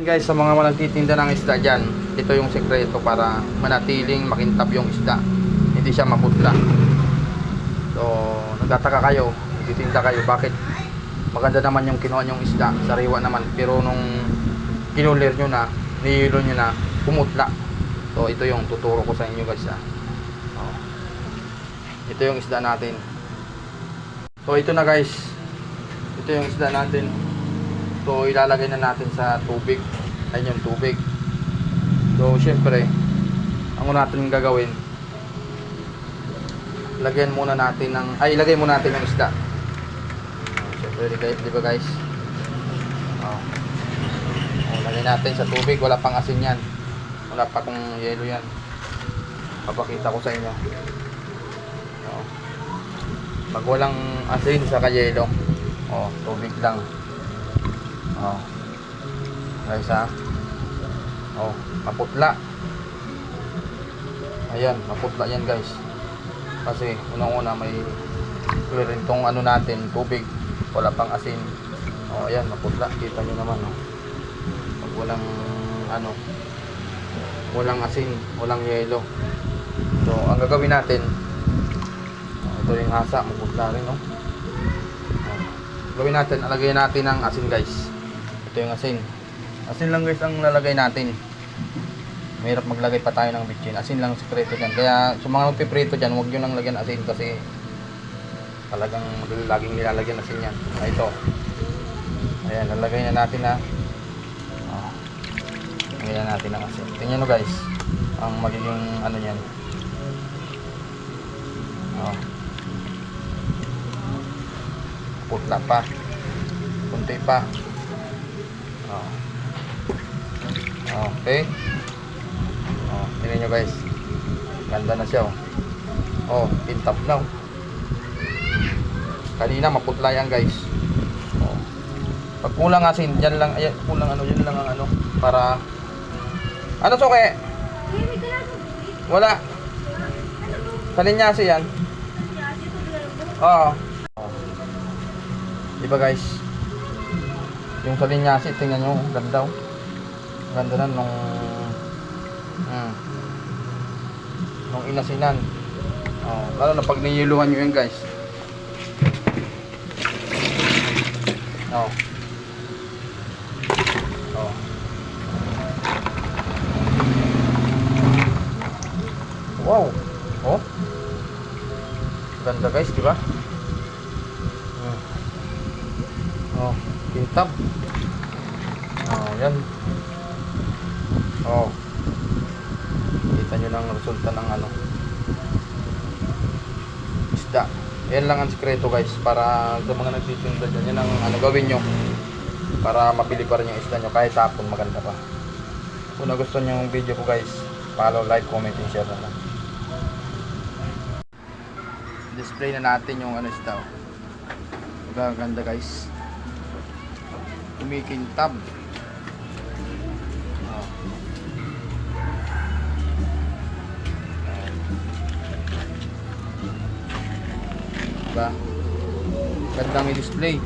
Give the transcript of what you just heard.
Guys, sa mga nagtitinda ng isda dyan, ito yung sekreto para manatiling makintab yung isda, hindi siya maputla. So nagtataka kayo, nagtitinda kayo, bakit maganda naman yung kinuha yung isda, sariwa naman, pero nung kinulir nyo na, nihilo nyo na, pumutla. So ito yung tuturo ko sa inyo guys ha. Ito yung isda natin. So ito na guys, ito yung isda natin. So ilalagay na natin sa tubig. Ayun yung tubig. So syempre, ang una natin gagawin, lagyan muna natin ng, ilagay muna natin yung isda. Syempre guys, di ba guys? Lagay natin sa tubig, wala pang asin yan. Wala pa kung yelo yan. Papakita ko sa inyo. Pag walang asin sa kayelo, tubig lang. Guys ha. Maputla. Ayan, maputla yan guys. Kasi unang-una may clearing tong ano natin, tubig. Wala pang asin. Ayan, maputla. Kita nyo naman. Pag walang ano, walang asin, walang yelo. So, ang gagawin natin, ito yung hasa, maputla rin, gawin natin, alagay natin ng asin guys. Ito yung asin. Asin lang guys ang lalagay natin. Mahirap maglagay pa tayo ng bitchin. Asin lang sekreto dyan. Kaya sa mga magpiprito dyan, huwag nyo nang lagyan asin kasi talagang laging nilalagyan asin yan. Ito. Ayan, lalagay na natin na. Lagay na natin ng asin. Tingnan nyo guys, ang magiging ano yan. Putla pa, kunti pa. Okay. Tingnan nyo guys, ganda na siya. Pintap na. Kanina maputla yan guys. Pag kulang asin, dyan lang, kulang ano, dyan lang ang ano, para ano suke? Wala. Salinyasi yan. Diba guys, yung salinyasi, tingnan nyo, ganda. Ganda na nung inasinan. Lalo na pag niyiluhan nyo yan guys. Wow. Ganda guys, diba? Kintab. Yan. Kita nyo ng resulta ng ano, isda. Yan lang ang sikreto guys, para sa mga nagtitinda dyan, yan ang ano gawin nyo para mapili pa rin yung isda nyo kahit hapon, maganda pa. Kung nagustuhan nyo yung video ko guys, follow, like, comment, and share na lang. Display na natin yung ano isda. Ganda guys, kumikintab. Diba? Gandang i-display.